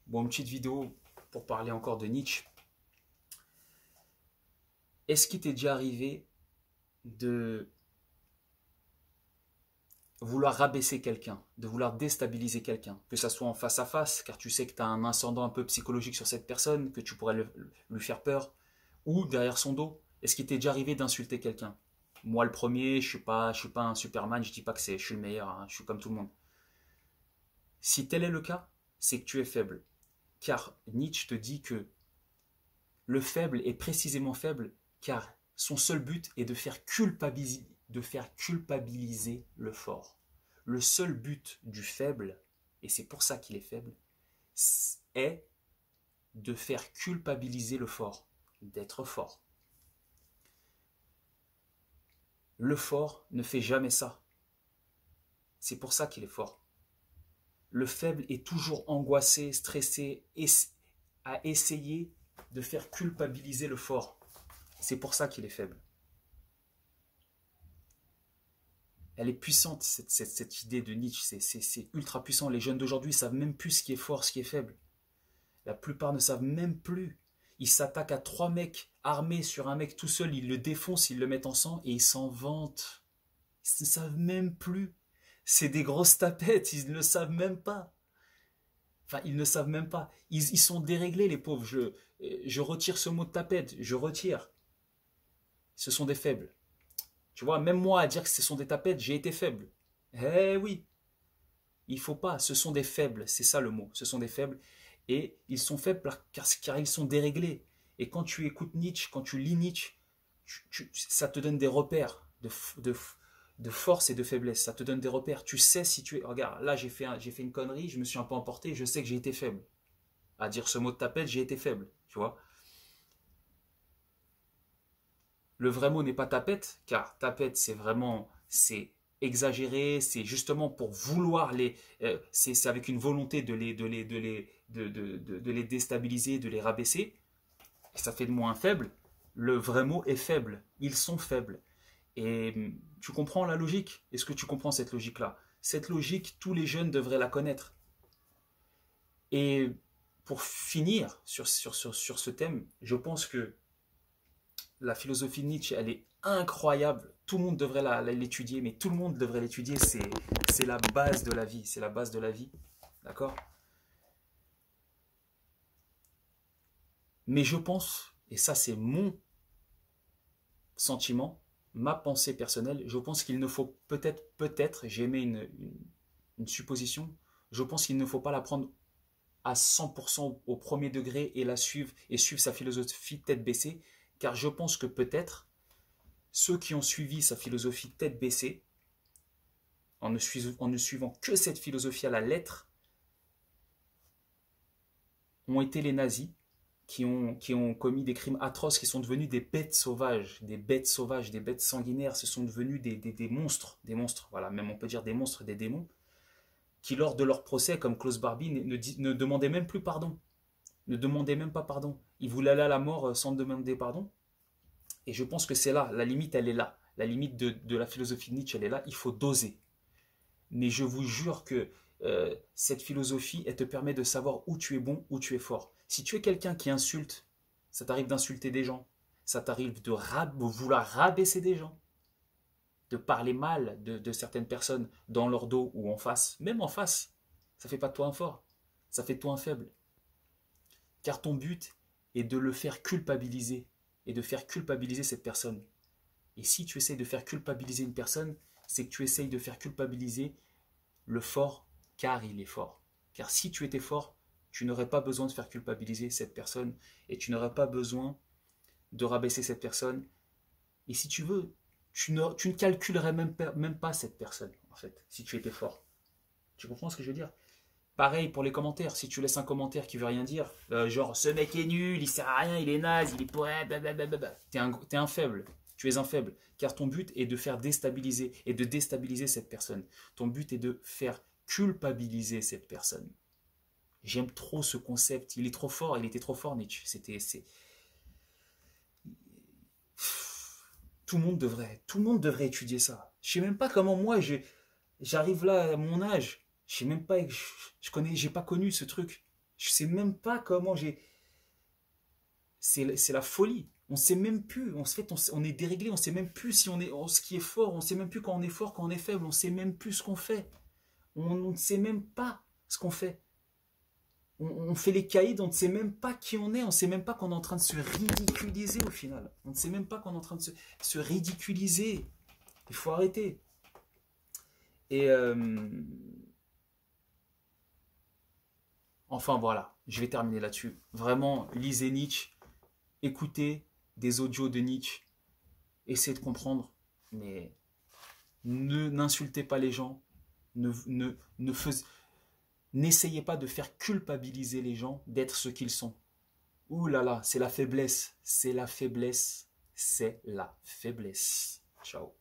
Bon, une petite vidéo pour parler encore de Nietzsche. Est-ce qu'il t'est déjà arrivé de vouloir rabaisser quelqu'un, de vouloir déstabiliser quelqu'un, que ça soit en face à face, car tu sais que tu as un ascendant un peu psychologique sur cette personne, que tu pourrais lui faire peur, ou derrière son dos? Est-ce qu'il t'est déjà arrivé d'insulter quelqu'un? Moi, le premier, je suis pas un Superman, je dis pas que je suis le meilleur, hein, je suis comme tout le monde. Si tel est le cas, c'est que tu es faible. Car Nietzsche te dit que le faible est précisément faible car son seul but est de faire culpabiliser le fort. Le seul but du faible, et c'est pour ça qu'il est faible, est de faire culpabiliser le fort, d'être fort. Le fort ne fait jamais ça. C'est pour ça qu'il est fort. Le faible est toujours angoissé, stressé, à essayer de faire culpabiliser le fort. C'est pour ça qu'il est faible. Elle est puissante, cette idée de Nietzsche. C'est ultra puissant. Les jeunes d'aujourd'hui ne savent même plus ce qui est fort, ce qui est faible. La plupart ne savent même plus. Ils s'attaquent à trois mecs armés sur un mec tout seul. Ils le défoncent, ils le mettent en sang et ils s'en vantent. Ils ne savent même plus. C'est des grosses tapettes, ils ne le savent même pas. Enfin, ils ne savent même pas. Ils sont déréglés, les pauvres. Je retire ce mot de tapette. Je retire. Ce sont des faibles. Tu vois, même moi, à dire que ce sont des tapettes, j'ai été faible. Eh oui, il faut pas. Ce sont des faibles. C'est ça le mot. Ce sont des faibles. Et ils sont faibles car ils sont déréglés. Et quand tu écoutes Nietzsche, quand tu lis Nietzsche, ça te donne des repères de force et de faiblesse. Ça te donne des repères. Tu sais si tu es. Regarde, là, j'ai fait une connerie, je me suis un peu emporté, je sais que j'ai été faible. À dire ce mot de tapette, j'ai été faible. Tu vois. Le vrai mot n'est pas tapette, car tapette, c'est exagéré, c'est justement pour vouloir c'est avec une volonté de les déstabiliser, de les rabaisser, et ça fait de moi un faible. Le vrai mot est faible, ils sont faibles. Et tu comprends la logique? Est-ce que tu comprends cette logique-là? Cette logique, tous les jeunes devraient la connaître. Et pour finir sur ce thème, je pense que la philosophie de Nietzsche, elle est incroyable. Tout le monde devrait l'étudier, mais tout le monde devrait l'étudier. C'est la base de la vie. C'est la base de la vie. D'accord? Mais je pense, et ça c'est mon sentiment, ma pensée personnelle, je pense qu'il ne faut peut-être, j'ai aimé une supposition, je pense qu'il ne faut pas la prendre à 100% au premier degré et la suivre, et suivre sa philosophie tête baissée, car je pense que peut-être ceux qui ont suivi sa philosophie tête baissée, en ne suivant que cette philosophie à la lettre, ont été les nazis qui ont commis des crimes atroces, qui sont devenus des bêtes sauvages, des bêtes sauvages, des bêtes sanguinaires, ce sont devenus des monstres, voilà, même on peut dire des monstres, des démons, qui lors de leur procès, comme Klaus Barbie, ne demandaient même plus pardon, ne demandaient même pas pardon. Ils voulaient aller à la mort sans demander pardon. Et je pense que c'est là, la limite, elle est là. La limite de la philosophie de Nietzsche, elle est là. Il faut doser. Mais je vous jure que cette philosophie, elle te permet de savoir où tu es bon, où tu es fort. Si tu es quelqu'un qui insulte, ça t'arrive d'insulter des gens, ça t'arrive de vouloir rabaisser des gens, de parler mal de certaines personnes dans leur dos ou en face, même en face, ça fait pas de toi un fort, ça fait de toi un faible. Car ton but est de le faire culpabiliser et de faire culpabiliser cette personne. Et si tu essayes de faire culpabiliser une personne, c'est que tu essayes de faire culpabiliser le fort car il est fort. Car si tu étais fort, tu n'aurais pas besoin de faire culpabiliser cette personne et tu n'aurais pas besoin de rabaisser cette personne. Et si tu veux, tu ne calculerais même pas cette personne, en fait, si tu étais fort. Tu comprends ce que je veux dire? Pareil pour les commentaires, si tu laisses un commentaire qui veut rien dire, genre ce mec est nul, il sert à rien, il est naze, il est poète, blablabla. T'es un faible, tu es un faible, car ton but est de faire déstabiliser et de déstabiliser cette personne. Ton but est de faire culpabiliser cette personne. J'aime trop ce concept, il est trop fort, il était trop fort Nietzsche. Tout le monde devrait étudier ça. Je sais même pas comment moi j'arrive là à mon âge. Je sais même pas, j'ai pas connu ce truc. Je sais même pas comment j'ai... C'est la folie. On sait même plus. On est déréglé. On sait même plus si on est, ce qui est fort. On sait même plus quand on est fort, quand on est faible. On sait même plus ce qu'on fait. On ne sait même pas ce qu'on fait. On fait les caïds, on ne sait même pas qui on est. On ne sait même pas qu'on est en train de se ridiculiser au final. On ne sait même pas qu'on est en train de se ridiculiser. Il faut arrêter. Et enfin voilà, je vais terminer là-dessus. Vraiment, lisez Nietzsche, écoutez des audios de Nietzsche, essayez de comprendre, mais n'insultez pas les gens, ne, ne, ne fais- n'essayez pas de faire culpabiliser les gens d'être ce qu'ils sont. Ouh là là, c'est la faiblesse, c'est la faiblesse, c'est la faiblesse. Ciao.